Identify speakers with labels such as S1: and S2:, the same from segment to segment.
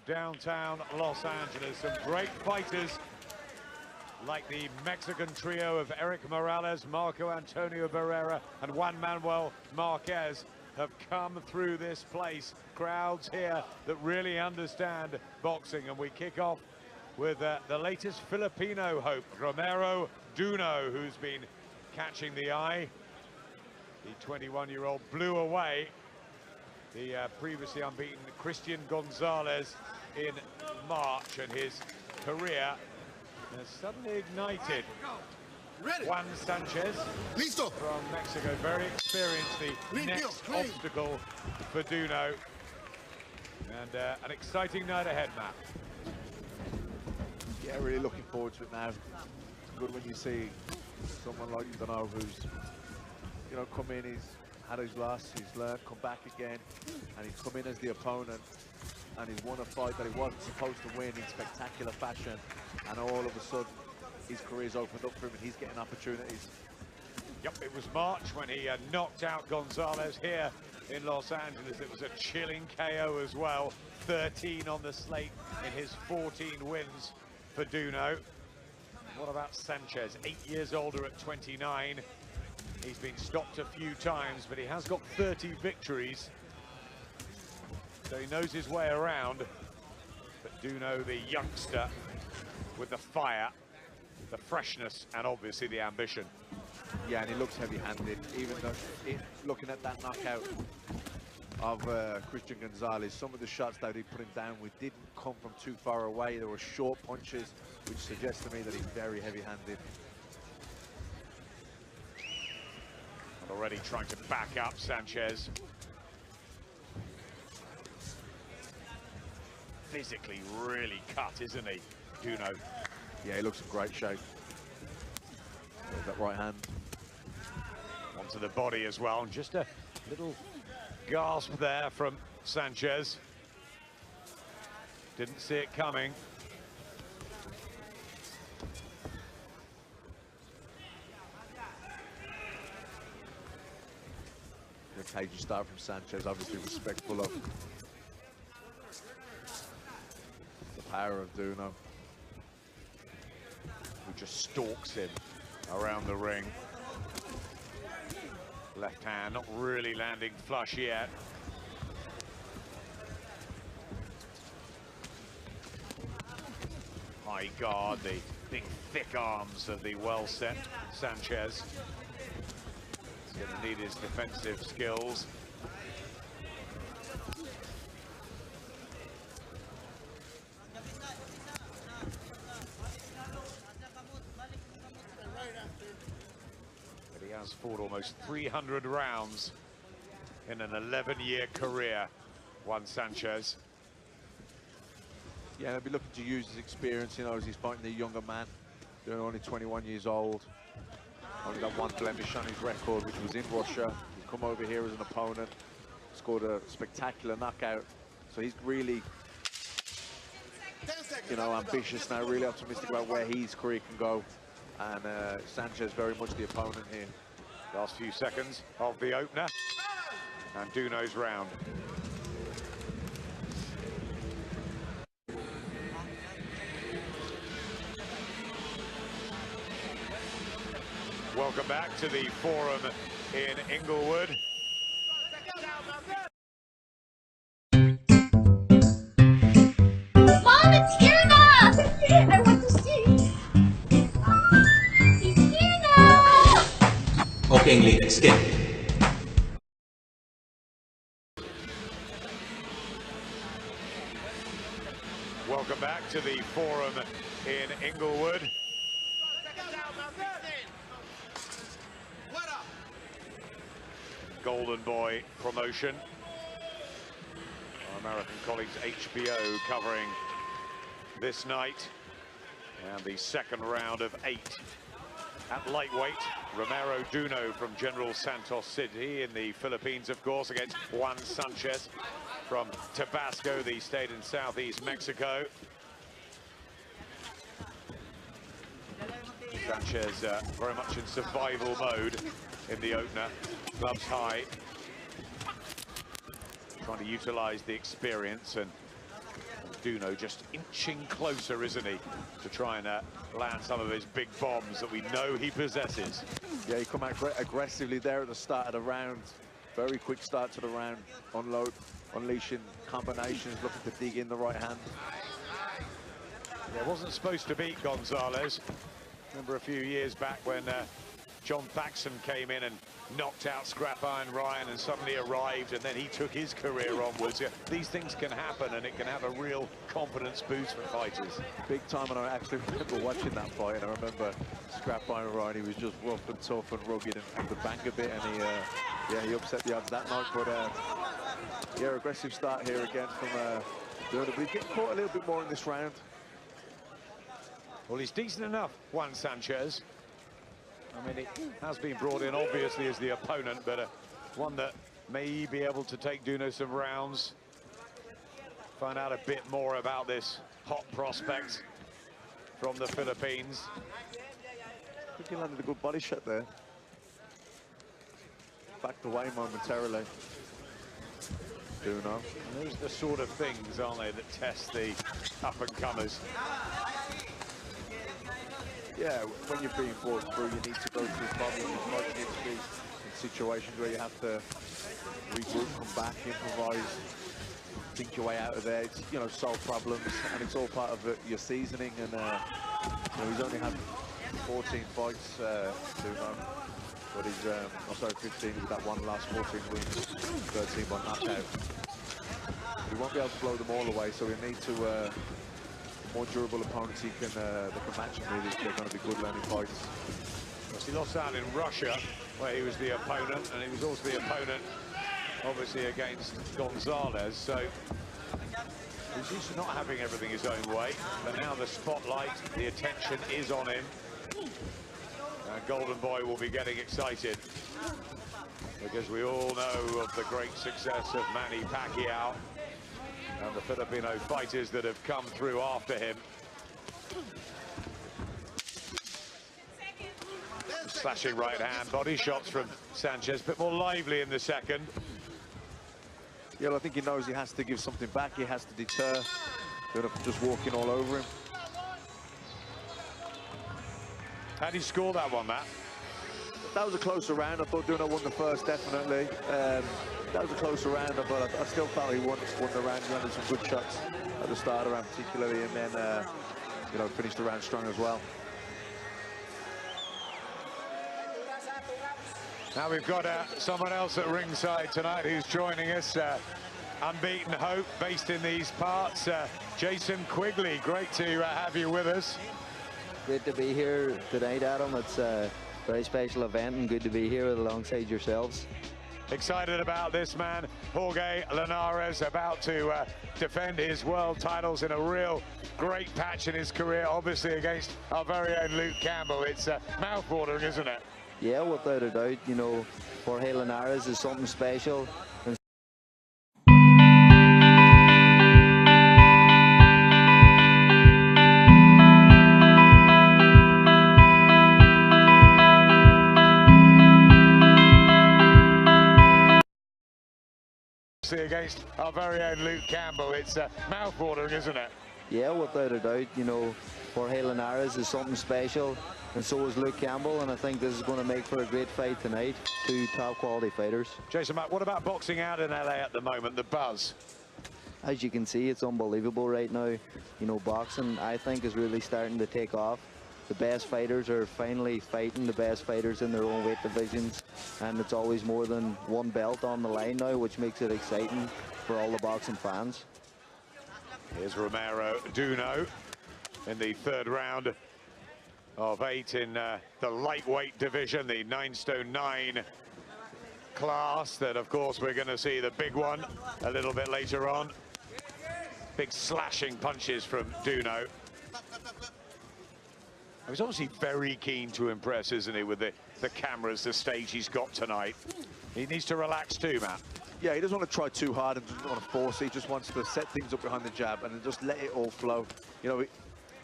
S1: downtown Los Angeles. Some great fighters like the Mexican trio of Eric Morales, Marco Antonio Barrera, and Juan Manuel Marquez have come through this place. Crowds here that really understand boxing, and we kick off with the latest Filipino hope, Romero Duno, who's been catching the eye. The 21-year-old blew away the previously unbeaten Christian Gonzalez in March, and his career has suddenly ignited. Juan Sanchez from Mexico, very experienced, the next obstacle for Duno. And an exciting night ahead, Matt.
S2: Yeah, really looking forward to it now. It's good when you see someone like Duno who's, you know, come in, he's had his loss, he's learned, come back again, and he's come in as the opponent, and he's won a fight that he wasn't supposed to win in spectacular fashion, and all of a sudden his career's opened up for him and he's getting opportunities.
S1: Yep, it was March when he knocked out Gonzalez here in Los Angeles. It was a chilling KO as well. 13 on the slate in his 14 wins for Duno. What about Sanchez? 8 years older at 29. He's been stopped a few times, but he has got 30 victories. So he knows his way around. But Duno, the youngster, with the fire, the freshness, and obviously the ambition.
S2: Yeah, and he looks heavy-handed. Even though, looking at that knockout of Christian Gonzalez, some of the shots that he put him down with didn't come from too far away. There were short punches, which suggests to me that he's very heavy-handed.
S1: And already trying to back up Sanchez. Physically really cut, isn't he, Duno?
S2: Yeah, he looks in great shape. There's that right hand.
S1: Onto the body as well, and just a little gasp there from Sanchez. Didn't see it coming.
S2: Good cagey start from Sanchez, obviously respectful of the power of Duno,
S1: who just stalks him around the ring. Left hand not really landing flush yet. High guard, the big thick arms of the well-set Sanchez. He's going to need his defensive skills. Has fought almost 300 rounds in an 11-year career, Juan Sanchez.
S2: Yeah, they'll be looking to use his experience, you know, as he's fighting the younger man. They're only 21 years old. Only got one blemish on his record, which was in Russia. He's come over here as an opponent, scored a spectacular knockout. So he's really, you know, ambitious now, really optimistic about where his career can go. And Sanchez very much the opponent here.
S1: Last few seconds of the opener, and Duno's round. Welcome back to the Forum in Inglewood.
S3: Mom, it's Irna! I want to see.
S4: Okay, Inglewood, let's get it.
S1: Welcome back to the Forum in Inglewood. Golden Boy promotion. Our American colleagues HBO covering this night. And the second round of 8. At lightweight, Romero Duno from General Santos City in the Philippines, of course, against Juan Sanchez from Tabasco, the state in southeast Mexico. Sanchez very much in survival mode in the opener. Gloves high. Trying to utilize the experience and Duno just inching closer, isn't he, to try and land some of his big bombs that we know he possesses.
S2: Yeah, he come out aggressively there at the start of the round. Very quick start to the round. Unload, unleashing combinations, looking to dig in the right hand.
S1: Yeah, wasn't supposed to beat Gonzalez. Remember a few years back when John Thaxton came in and knocked out Scrap Iron Ryan and suddenly arrived, and then he took his career onwards. Yeah, these things can happen, and it can have a real confidence boost for fighters.
S2: Big time, and I actually remember watching that fight, and I remember Scrap Iron Ryan, he was just rough and tough and rugged and could bang a bit, and he upset the odds that night. But yeah, aggressive start here again from Duno, but he's getting caught a little bit more in this round.
S1: Well, he's decent enough, Juan Sanchez. I mean, he has been brought in, obviously, as the opponent, but one that may be able to take Duno some rounds. Find out a bit more about this hot prospect from the Philippines.
S2: I think he landed a good body shot there. Backed away momentarily. Duno.
S1: And those are the sort of things, aren't they, that test the up-and-comers.
S2: Yeah, when you're being forced through, you need to go through problems. You might need to be in situations where you have to regroup, come back, improvise, think your way out of there. It's, you know, solve problems, and it's all part of your seasoning. And you know, he's only had 14 fights, Duno, but he's sorry, 15 with that one last 14 wins, 13 by knockout. He won't be able to blow them all away, so we need to. More durable opponents he can match him with. They're going to be good learning fights.
S1: He lost out in Russia, where he was the opponent, and he was also the opponent, obviously, against Gonzalez. So he's used to not having everything his own way, but now the spotlight, the attention is on him. And Golden Boy will be getting excited, because we all know of the great success of Manny Pacquiao and the Filipino fighters that have come through after him. Slashing right hand, body shots from Sanchez, a bit more lively in the second.
S2: Yeah, well, I think he knows he has to give something back. He has to deter. Just walking all over him.
S1: How did he score that one, Matt?
S2: That was a closer round. I thought Duno won the first, definitely. That was a closer round, but I still felt he won the round. He landed some good shots at the start of the round, particularly, and then you know, finished the round strong as well.
S1: Now we've got someone else at ringside tonight who's joining us. Unbeaten hope, based in these parts. Jason Quigley, great to have you with us.
S4: Great to be here tonight, Adam. It's a very special event, and good to be here alongside yourselves.
S1: Excited about this man, Jorge Linares, about to defend his world titles in a real great patch in his career, obviously against our very own Luke Campbell. It's mouth-watering, isn't it?
S4: Yeah, without a doubt. You know, Jorge Linares is something special.
S1: Against our very own Luke Campbell. It's mouth-watering, isn't it?
S4: Yeah, without a doubt. You know, Jorge Linares is something special, and so is Luke Campbell, and I think this is going to make for a great fight tonight. Two top-quality fighters.
S1: Jason, Matt, what about boxing out in LA at the moment, the buzz?
S4: As you can see, it's unbelievable right now. You know, boxing, I think, is really starting to take off. The best fighters are finally fighting the best fighters in their own weight divisions, and it's always more than one belt on the line now, which makes it exciting for all the boxing fans.
S1: Here's Romero Duno in the third round of 8 in the lightweight division, the 9'9" class that, of course, we're going to see the big one a little bit later on. Big slashing punches from Duno. He's obviously very keen to impress, isn't he, with the cameras, the stage he's got tonight. He needs to relax too, Matt.
S2: Yeah, he doesn't want to try too hard and doesn't want to force it. He just wants to set things up behind the jab and then just let it all flow. You know,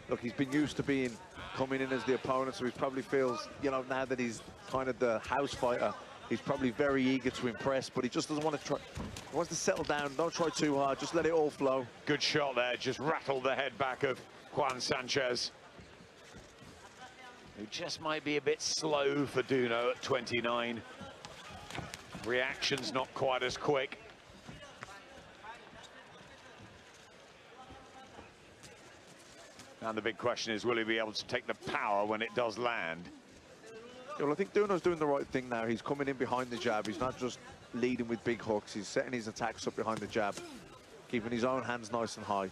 S2: look, he's been used to coming in as the opponent, so he probably feels, you know, now that he's kind of the house fighter, He's probably very eager to impress, but he just doesn't want to try. He wants to settle down. Don't try too hard. Just let it all flow.
S1: Good shot there. Just rattled the head back of Juan Sanchez, who just might be a bit slow for Duno at 29. Reaction's not quite as quick. And the big question is, will he be able to take the power when it does land?
S2: Yeah, well, I think Duno's doing the right thing now. He's coming in behind the jab. He's not just leading with big hooks. He's setting his attacks up behind the jab, keeping his own hands nice and high.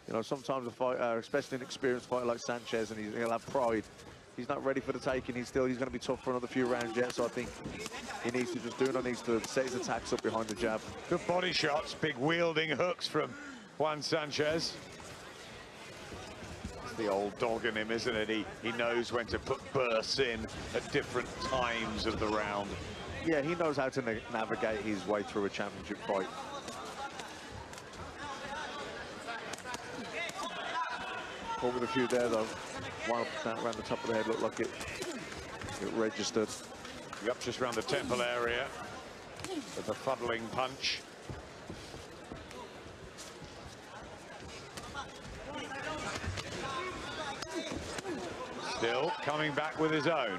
S2: You know, sometimes a fighter, especially an experienced fighter like Sanchez, and he'll have pride. He's not ready for the taking. He's going to be tough for another few rounds yet. So I think Duno needs to set his attacks up behind the jab.
S1: Good body shots, big wielding hooks from Juan Sanchez. The old dog in him, isn't it? He knows when to put bursts in at different times of the round.
S2: Yeah, he knows how to navigate his way through a championship fight. Caught with a few there, though. One up around the top of the head looked like it registered.
S1: Up just around the temple area with the fuddling punch. Still coming back with his own.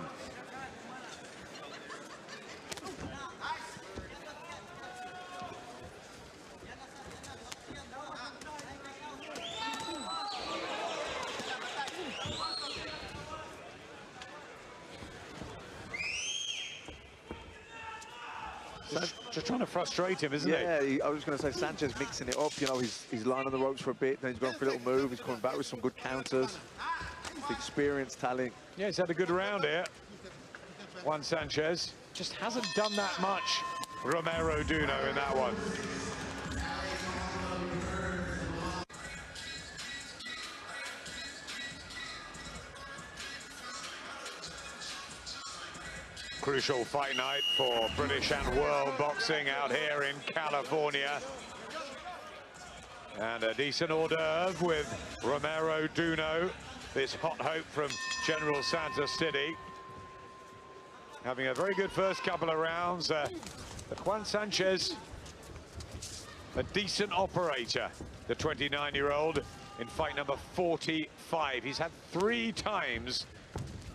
S1: Just trying to frustrate him, isn't he?
S2: Yeah, I was going to say Sanchez mixing it up. You know, he's lying on the ropes for a bit, then he's gone for a little move. He's coming back with some good counters. Experienced talent.
S1: Yeah, he's had a good round here. Juan Sanchez just hasn't done that much. Romero Duno in that one. Crucial fight night for British and world boxing out here in California. And a decent hors d'oeuvre with Romero Duno, this hot hope from General Santa City. Having a very good first couple of rounds. Juan Sanchez, a decent operator, the 29-year-old, in fight number 45. He's had 3 times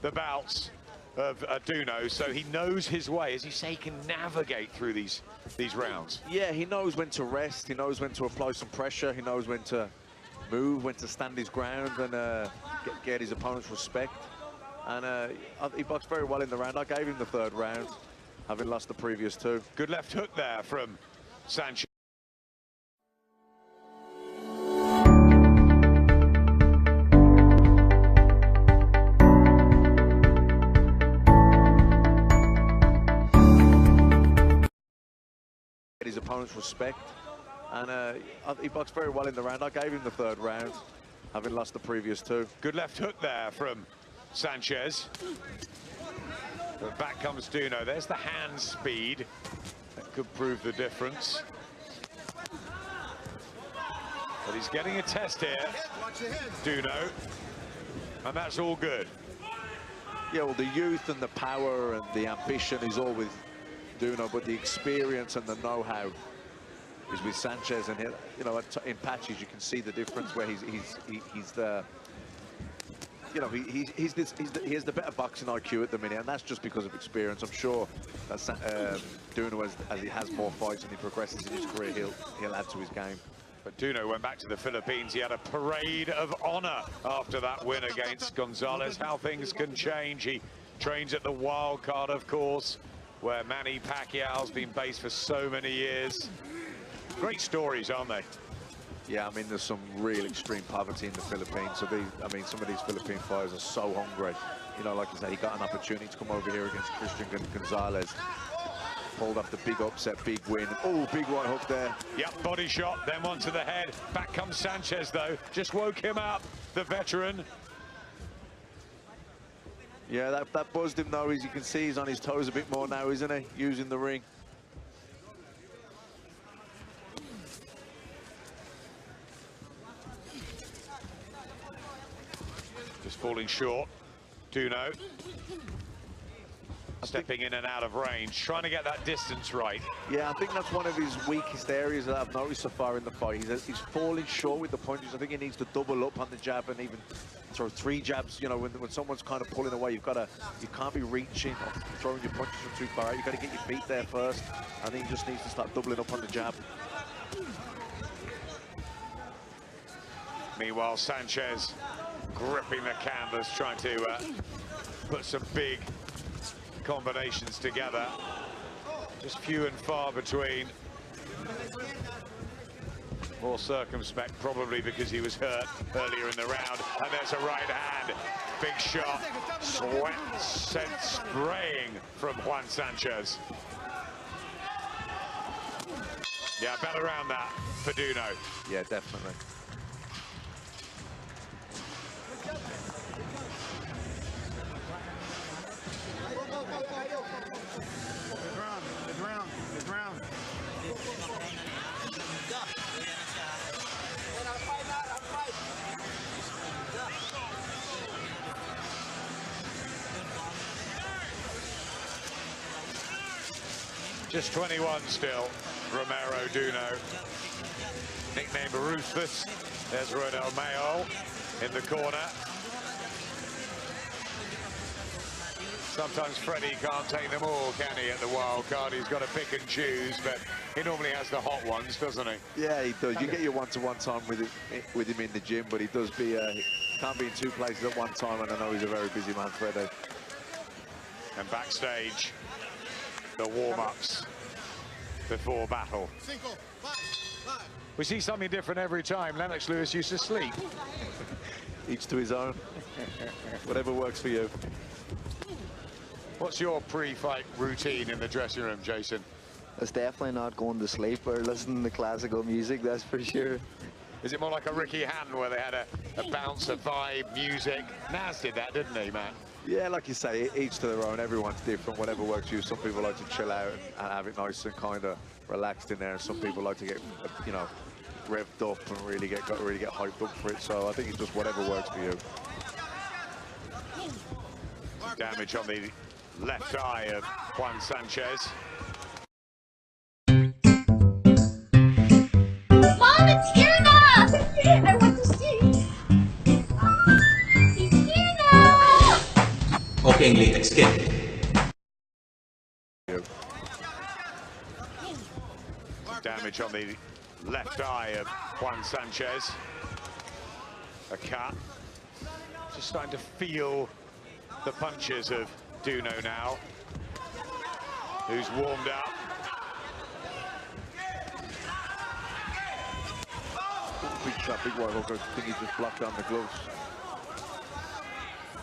S1: the bouts of Duno, so he knows his way. As you say, he can navigate through these rounds.
S2: Yeah, he knows when to rest. He knows when to apply some pressure. He knows when to move, when to stand his ground and get his opponent's respect. And he boxed very well in the round. I gave him the 3rd round, having lost the previous 2.
S1: Good left hook there from Sanchez.
S2: His opponent's respect, and he boxed very well in the round. I gave him the 3rd round, having lost the previous 2.
S1: Good left hook there from Sanchez. But back comes Duno. There's the hand speed that could prove the difference. But he's getting a test here, Duno, and that's all good.
S2: Yeah, well, the youth and the power and the ambition is all with Duno, but the experience and the know-how is with Sanchez. And you know, in patches you can see the difference where he's the, you know, he has the better boxing IQ at the minute, and that's just because of experience. I'm sure that Duno, as he has more fights and he progresses in his career, he'll add to his game.
S1: But Duno went back to the Philippines. He had a parade of honor after that win against Gonzalez. How things can change. He trains at the Wild Card, of course, where Manny Pacquiao's been based for so many years. Great stories, aren't they?
S2: Yeah, I mean, there's some real extreme poverty in the Philippines. So some of these Philippine fighters are so hungry. You know, like you say, he got an opportunity to come over here against Christian Gonzalez. Pulled off the big upset, big win. Oh, big right hook there.
S1: Yep, body shot, then one to the head. Back comes Sanchez, though. Just woke him up, the veteran.
S2: Yeah, that buzzed him, though. As you can see, he's on his toes a bit more now, isn't he? Using the ring.
S1: Just falling short, Duno. Stepping in and out of range, trying to get that distance right.
S2: Yeah, I think that's one of his weakest areas that I've noticed so far in the fight. He's falling short with the punches. I think he needs to double up on the jab and even throw 3 jabs. You know, when someone's kind of pulling away, you can't be reaching or throwing your punches from too far out. You've got to get your feet there first. I think he just needs to start doubling up on the jab.
S1: Meanwhile, Sanchez gripping the canvas, trying to put some big combinations together. Just few and far between. More circumspect, probably because he was hurt earlier in the round. And there's a right hand. Big shot. Sweat sent spraying from Juan Sanchez. Yeah, better around that for Duno.
S2: Yeah, definitely.
S1: Just 21 still, Romero Duno, nicknamed Ruthless. There's Romero in the corner. Sometimes Freddie can't take them all, can he, at the wild card? He's got to pick and choose, but he normally has the hot ones, doesn't he?
S2: Yeah, he does. You get your one-to-one time with him in the gym, but he does he can't be in 2 places at one time, and I know he's a very busy man, Freddie.
S1: And backstage, the warm-ups before battle. We see something different every time. Lennox Lewis used to sleep.
S2: Each to his own. Whatever works for you.
S1: What's your pre-fight routine in the dressing room, Jason?
S4: It's definitely not going to sleep or listening to classical music, that's for sure.
S1: Is it more like a Ricky Hatton where they had a bounce, a vibe, music? Nas did that, didn't he, Matt?
S2: Yeah, like you say, each to their own. Everyone's different, whatever works for you. Some people like to chill out and have it nice and kind of relaxed in there. And some people like to get, you know, revved up and really get hyped up for it. So I think it's just whatever works for you.
S1: Damage on the left eye of Juan Sanchez.
S3: Mom, it's here now! I want to see. It's here now!
S5: Okay, latex skin.
S1: Damage on the left eye of Juan Sanchez. A cut. Just starting to feel the punches of Duno now, who's warmed up.
S2: Big shot, big wide hook. I think he just blocked down the gloves.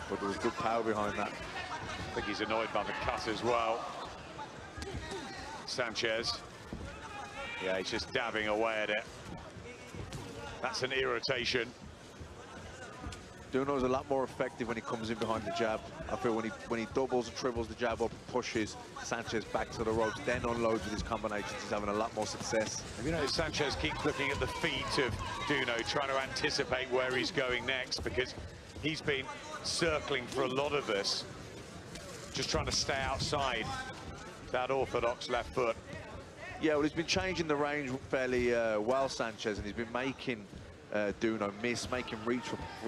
S2: But there was good power behind that.
S1: I think he's annoyed by the cut as well. Sanchez. Yeah, he's just dabbing away at it. That's an irritation.
S2: Duno's a lot more effective when he comes in behind the jab. I feel when he doubles and triples the jab up and pushes Sanchez back to the ropes, then unloads with his combinations, he's having a lot more success.
S1: You know, Sanchez keeps looking at the feet of Duno, trying to anticipate where he's going next, because he's been circling for a lot of this, just trying to stay outside that orthodox left foot.
S2: Yeah, well, he's been changing the range fairly well, Sanchez, and he's been making Duno miss, make him reach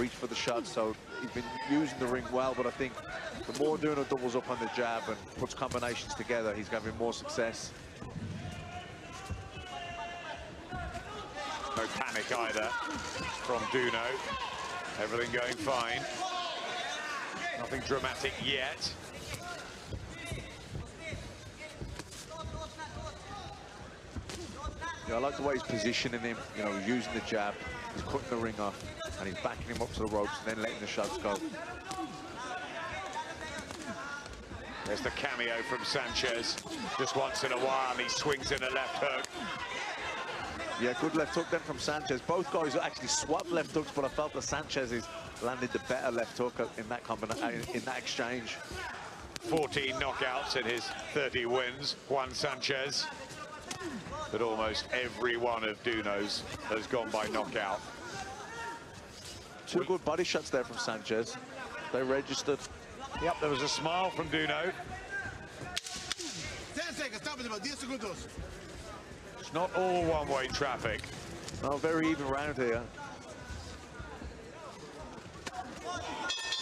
S2: for the shot. So he's been using the ring well, but I think the more Duno doubles up on the jab and puts combinations together, he's having more success.
S1: No panic either from Duno. Everything going fine. Nothing dramatic yet.
S2: Yeah, I like the way he's positioning him, you know, using the jab, he's cutting the ring off, and he's backing him up to the ropes and then letting the shots go.
S1: There's the cameo from Sanchez. Just once in a while, he swings in a left hook.
S2: Yeah, good left hook then from Sanchez. Both guys actually swapped left hooks, but I felt that Sanchez has landed the better left hook in that in that exchange.
S1: 14 knockouts in his 30 wins, Juan Sanchez. But almost every one of Duno's has gone by knockout.
S2: Two good body shots there from Sanchez. They registered.
S1: Yep, there was a smile from Duno. It's not all one-way traffic.
S2: No, very even round here.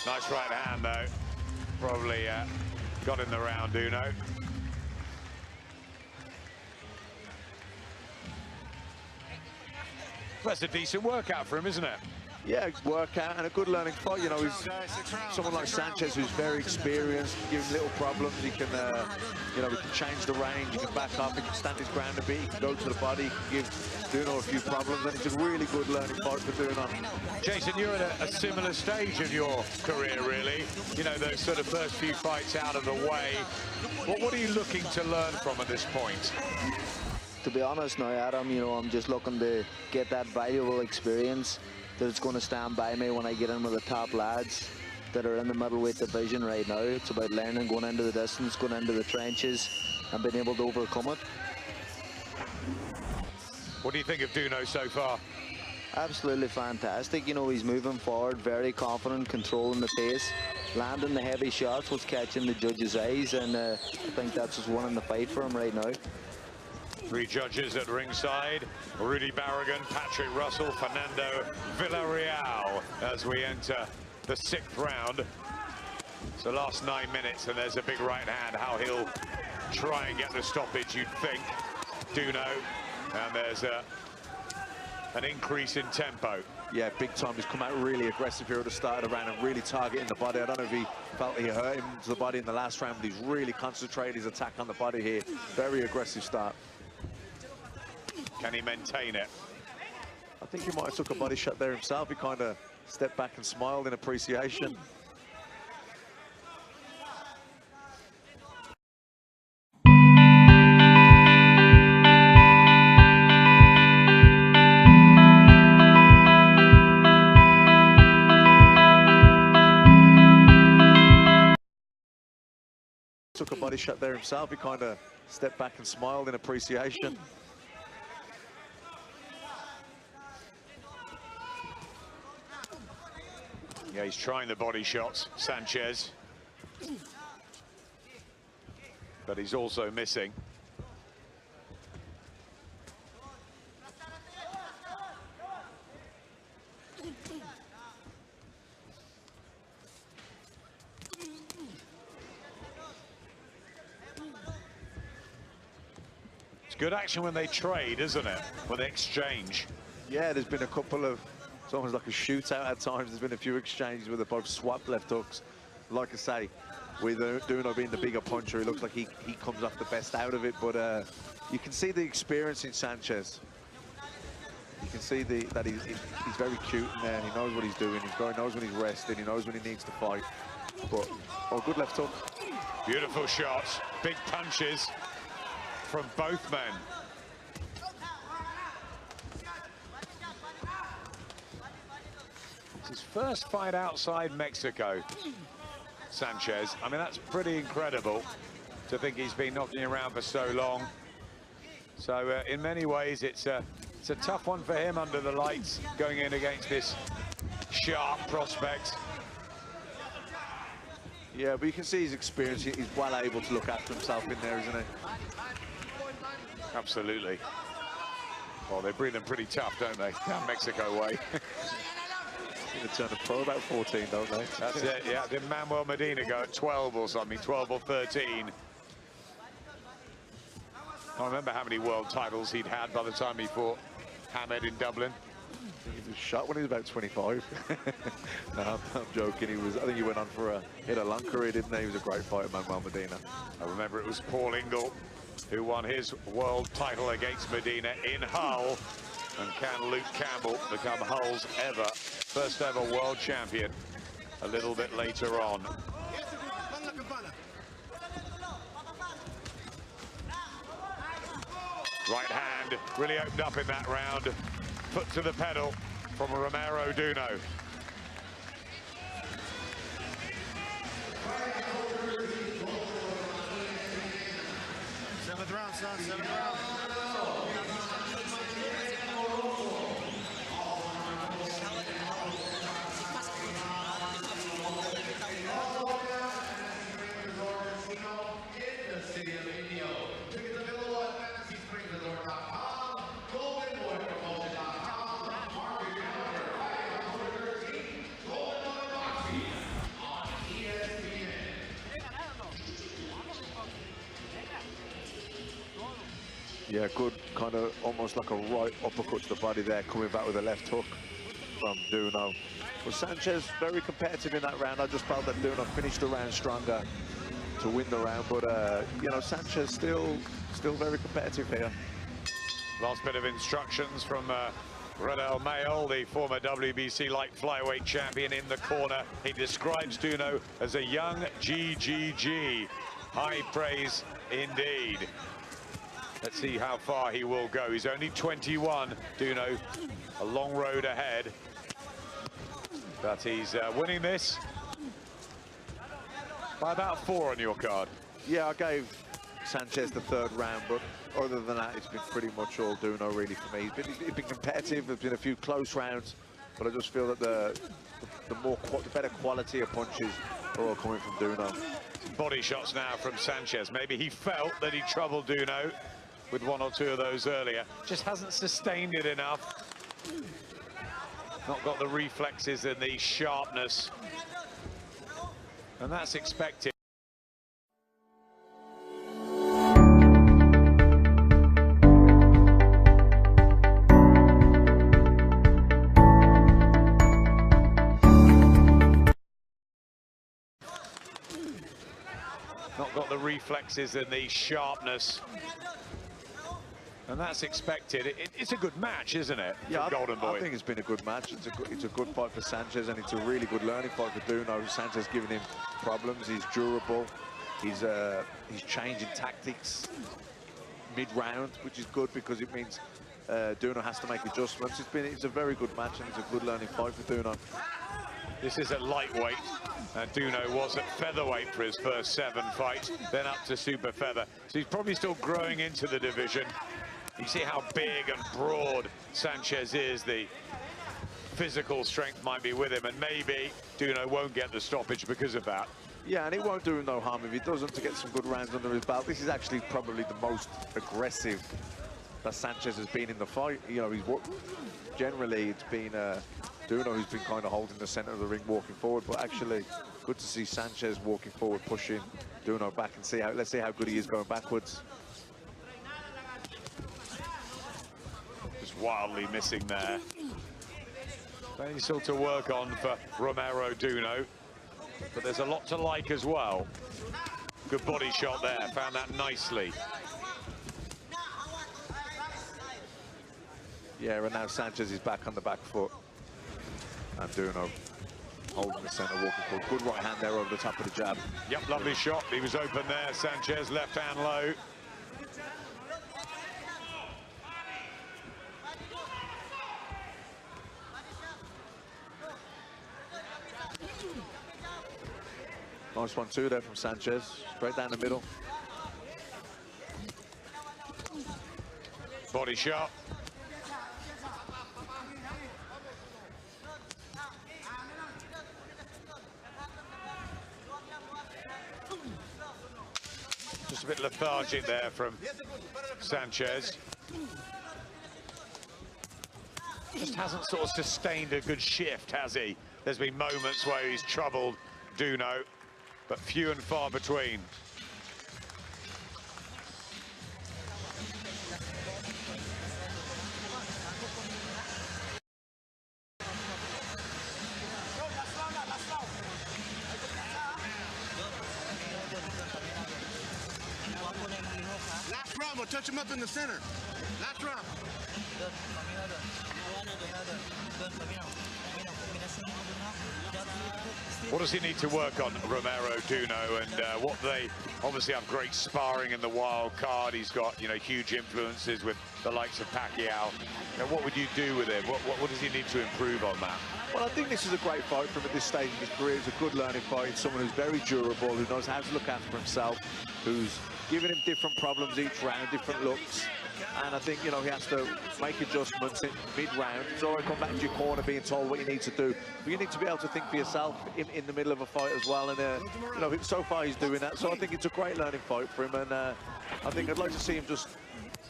S1: Nice right hand, though. Probably got in the round, Duno. That's a decent workout for him, isn't it?
S2: Yeah, workout and a good learning fight. You know, he's someone like Sanchez who's very experienced, give him little problems. He can, you know, he can change the range, he can back up, he can stand his ground a bit, he can go to the body, he can give Duno a few problems, and it's a really good learning fight for Duno.
S1: Jason, you're at a similar stage of your career, really. You know, those sort of first few fights out of the way. What are you looking to learn from at this point?
S4: To be honest now, Adam, you know, I'm just looking to get that valuable experience that it's going to stand by me when I get in with the top lads that are in the middleweight division right now. It's about learning, going into the distance, going into the trenches, and being able to overcome it.
S1: What do you think of Duno so far?
S4: Absolutely fantastic. You know, he's moving forward, very confident, controlling the pace, landing the heavy shots, what's catching the judges' eyes, and I think that's what's winning the fight for him right now.
S1: 3 judges at ringside: Rudy Barragan, Patrick Russell, Fernando Villarreal, as we enter the 6th round. So last 9 minutes, and there's a big right hand. How he'll try and get the stoppage, you'd think, Duno. And there's an increase in tempo.
S2: Yeah, big time. He's come out really aggressive here at the start of the round and really targeting the body. I don't know if he felt he hurt him to the body in the last round, but he's really concentrated his attack on the body here. Very aggressive start.
S1: Can he maintain it?
S2: I think he might have took a body shot there himself. He kind of stepped back and smiled in appreciation. Took a body shot there himself. He kind of stepped back and smiled in appreciation.
S1: Yeah, he's trying the body shots, Sanchez. But he's also missing. It's good action when they trade, isn't it? When they exchange.
S2: Yeah, there's been a couple of, it's almost like a shootout at times. There's been a few exchanges where they both swapped left hooks. Like I say, with Duno being the bigger puncher, it looks like he comes off the best out of it. But you can see the experience in Sanchez. You can see that he's very cute in there. He knows what he's doing. He knows when he's resting. He knows when he needs to fight. But, oh, good left hook.
S1: Beautiful shots. Big punches from both men. His first fight outside Mexico, Sanchez. I mean, that's pretty incredible to think he's been knocking around for so long. So in many ways, it's a tough one for him under the lights, going in against this sharp prospect.
S2: Yeah, but you can see his experience. He's well able to look after himself in there, isn't he?
S1: Absolutely. Well, they breed them pretty tough, don't they? Down Mexico way.
S2: They turn a pro about 14, don't they?
S1: That's it, yeah. Did Manuel Medina go at 12 or something, 12 or 13? I remember how many world titles he'd had by the time he fought Hamed in Dublin.
S2: He was shot when he was about 25. No, I'm joking. I think he went on for he had a long career, didn't he? He was a great fighter, Manuel Medina.
S1: I remember it was Paul Ingle who won his world title against Medina in Hull. And can Luke Campbell become Hull's first ever world champion a little bit later on? Right hand really opened up in that round. Foot to the pedal from Romero Duno.
S5: Seventh round, son, 7th round.
S3: In the city of Indio,
S2: Yeah, good kind of almost like a right uppercut to the body there, coming back with a left hook from Duno. Well, Sanchez very competitive in that round. I just felt that Duno finished the round stronger to win the round, but you know, Sanchez still very competitive here.
S1: Last bit of instructions from Redel Mail, the former WBC light flyweight champion, in the corner. He describes Duno as a young GGG. High praise indeed. Let's see how far he will go. He's only 21, Duno. A long road ahead. But he's winning this by about 4 on your card.
S2: Yeah, I gave Sanchez the 3rd round, but other than that, it's been pretty much all Duno really for me. He's been competitive. There's been a few close rounds, but I just feel that the better quality of punches are all coming from Duno.
S1: Body shots now from Sanchez. Maybe he felt that he troubled Duno with 1 or 2 of those earlier. Just hasn't sustained it enough. Not got the reflexes and the sharpness. And that's expected. Not got the reflexes and the sharpness. And that's expected. It's a good match, isn't it?
S2: Yeah,
S1: Golden Boy.
S2: I think it's been a good match. It's a good fight for Sanchez, and it's a really good learning fight for Duno. Sanchez giving him problems. He's durable. He's changing tactics mid-round, which is good because it means Duno has to make adjustments. It's a very good match, and it's a good learning fight for Duno.
S1: This is at lightweight, and Duno was at featherweight for his first 7 fights, then up to super feather. So he's probably still growing into the division. You see how big and broad Sanchez is. The physical strength might be with him, and maybe Duno won't get the stoppage because of that.
S2: Yeah, and it won't do him no harm if he doesn't, to get some good rounds under his belt. This is actually probably the most aggressive that Sanchez has been in the fight. You know, generally it's been Duno who's been kind of holding the center of the ring, walking forward, but actually good to see Sanchez walking forward, pushing Duno back, and let's see how good he is going backwards.
S1: Just wildly missing there. Plenty still to work on for Romero Duno, but there's a lot to like as well. Good body shot there, found that nicely.
S2: Yeah, and now Sanchez is back on the back foot. And Duno holding the center, walking forward. Good right hand there over the top of the jab.
S1: Yep, lovely shot. He was open there, Sanchez, left hand low.
S2: Nice 1-2 there from Sanchez, straight down the middle.
S1: Body shot. Just a bit lethargic there from Sanchez. Just hasn't sort of sustained a good shift, has he? There's been moments where he's troubled Duno, but few and far between.
S5: Last round, we'll touch him up in the center. Last round.
S1: What does he need to work on, Romero Duno, and what they obviously have great sparring in the wild card. He's got, you know, huge influences with the likes of Pacquiao. Now, what would you do with him? What does he need to improve on that?
S2: Well, I think this is a great fight for him at this stage of his career. It's a good learning fight. It's someone who's very durable, who knows how to look after himself, who's giving him different problems each round, different looks. And I think, you know, he has to make adjustments in mid-round. It's all right, come back to your corner being told what you need to do. But you need to be able to think for yourself in the middle of a fight as well. And, you know, so far he's doing that. So I think it's a great learning fight for him. And I think I'd like to see him just,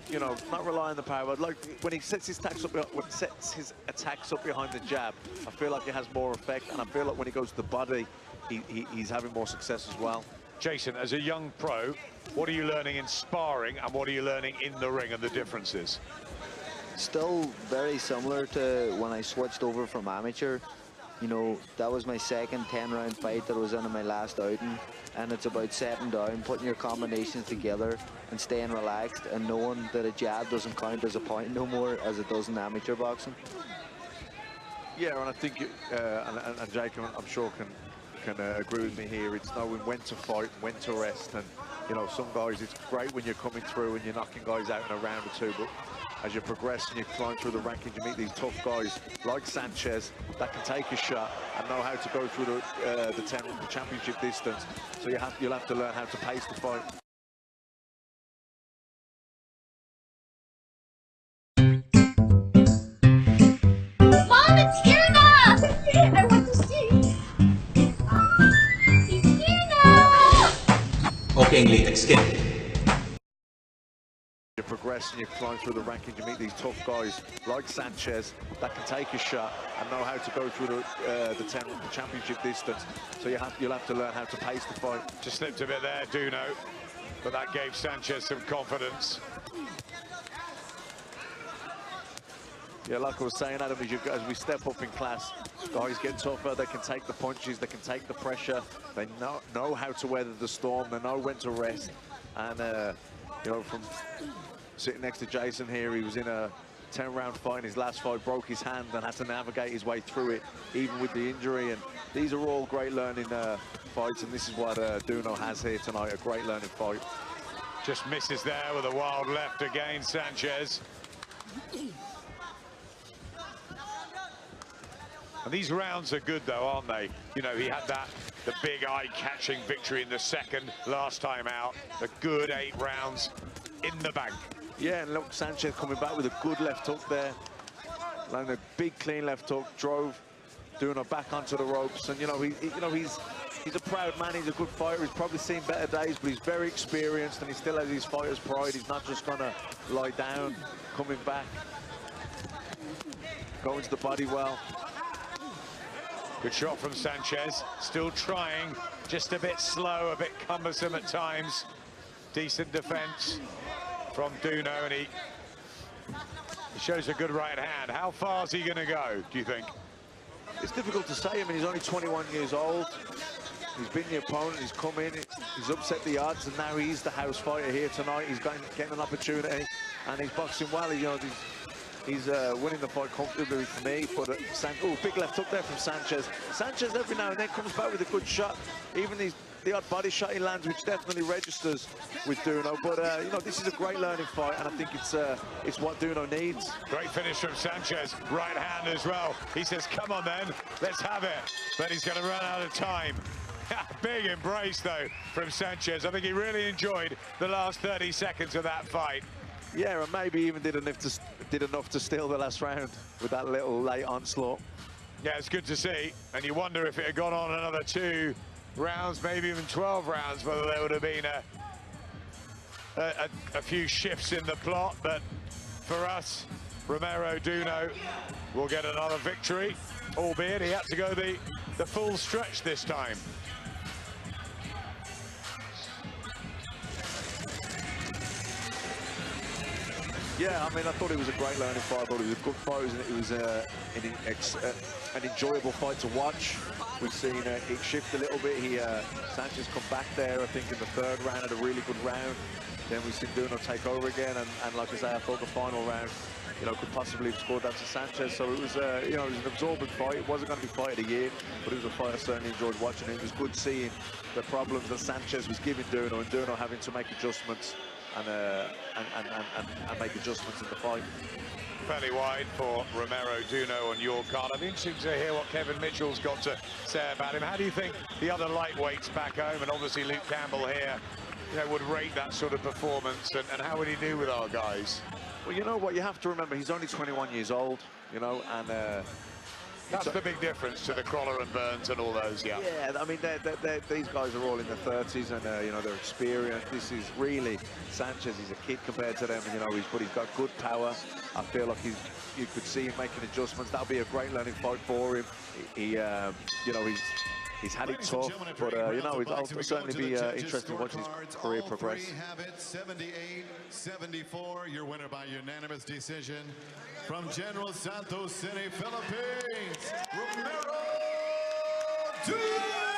S2: you know, not rely on the power. I'd like, when he sets his attacks up behind the jab, I feel like it has more effect. And I feel like when he goes to the body, he's having more success as well.
S1: Jason, as a young pro, what are you learning in sparring and what are you learning in the ring and the differences?
S4: Still very similar to when I switched over from amateur. You know, that was my second 10-round fight that I was in my last outing, and it's about setting down, putting your combinations together and staying relaxed and knowing that a jab doesn't count as a point no more as it does in amateur boxing.
S2: Yeah, and I think, and Jake, I'm sure can agree with me here. It's knowing when to fight, when to rest, and you know, some guys, it's great when you're coming through and you're knocking guys out in a round or two, but as you progress and you climb through the rankings, you meet these tough guys like Sanchez that can take a shot and know how to go through the championship distance. So you'll have to learn how to pace the fight.
S3: Mom, it's here now! I want to see. It's here now!
S6: Okay, English, skip.
S2: You progress and you climb through the rankings, you meet these tough guys like Sanchez that can take a shot and know how to go through the championship distance. So you'll have to learn how to pace the fight.
S1: Just slipped a bit there, Duno, but that gave Sanchez some confidence.
S2: Yeah, like I was saying, Adam, as we step up in class, guys get tougher, they can take the punches, they can take the pressure, they know how to weather the storm, they know when to rest. And you know, from sitting next to Jason here, he was in a 10-round fight in his last fight, broke his hand and had to navigate his way through it, even with the injury. And these are all great learning fights, and this is what Duno has here tonight, a great learning fight.
S1: Just misses there with a wild left again, Sanchez. And these rounds are good, though, aren't they? You know, he had the big eye-catching victory in the second last time out. A good 8 rounds in the bank.
S2: Yeah, and look, Sanchez coming back with a good left hook there. Landing a big, clean left hook, drove Duno back onto the ropes. And, you know, he's a proud man, he's a good fighter. He's probably seen better days, but he's very experienced and he still has his fighter's pride. He's not just going to lie down, coming back, going to the body well.
S1: Good shot from Sanchez, still trying, just a bit slow, a bit cumbersome at times. Decent defense from Duno, and he shows a good right hand. How far is he going to go, do you think?
S2: It's difficult to say. I mean, he's only 21 years old. He's been the opponent, he's come in, he's upset the odds, and now he's the house fighter here tonight. He's getting an opportunity, and he's boxing well. You know, he's winning the fight comfortably for me. But big left hook there from Sanchez. Sanchez every now and then comes back with a good shot. Even the odd body shot he lands, which definitely registers with Duno. But you know, this is a great learning fight, and I think it's what Duno needs.
S1: Great finish from Sanchez, right hand as well. He says, "Come on then, let's have it." But he's going to run out of time. Big embrace though from Sanchez. I think he really enjoyed the last 30 seconds of that fight.
S2: Yeah, and maybe even did enough to steal the last round with that little late onslaught.
S1: Yeah, it's good to see. And you wonder if it had gone on another 2 rounds, maybe even 12 rounds, whether there would have been a few shifts in the plot. But for us, Romero Duno will get another victory, albeit he had to go the full stretch this time.
S2: Yeah, I mean, I thought it was a great learning fight. I thought it was a good fight. It was an enjoyable fight to watch. We've seen it shift a little bit. Sanchez come back there, I think, in the 3rd round, had a really good round. Then we've seen Duno take over again, and like I say, I thought the final round, you know, could possibly have scored that to Sanchez. So it was, you know, it was an absorbent fight. It wasn't going to be fight of the year, but it was a fight I certainly enjoyed watching. It was good seeing the problems that Sanchez was giving Duno, and Duno having to make adjustments and make adjustments in the fight.
S1: Fairly wide for Romero Duno on your card. I'd be interested to hear what Kevin Mitchell's got to say about him. How do you think the other lightweights back home, and obviously Luke Campbell here, you know, would rate that sort of performance, and how would he do with our guys?
S2: Well, you know what, you have to remember, he's only 21 years old, you know, and
S1: that's the big difference to the Crawler and Burns and all those, yeah.
S2: Yeah, I mean, these guys are all in their 30s, and you know, they're experienced. This is really Sanchez. He's a kid compared to them, and you know, he's got good power. I feel like you could see him making adjustments. That'll be a great learning fight for him. You know, he's had it tough, but you know, it'll certainly be interesting to watch his career progress.
S6: We have it 78-74. Your winner by unanimous decision from General Santos City, Philippines, Romero Duno.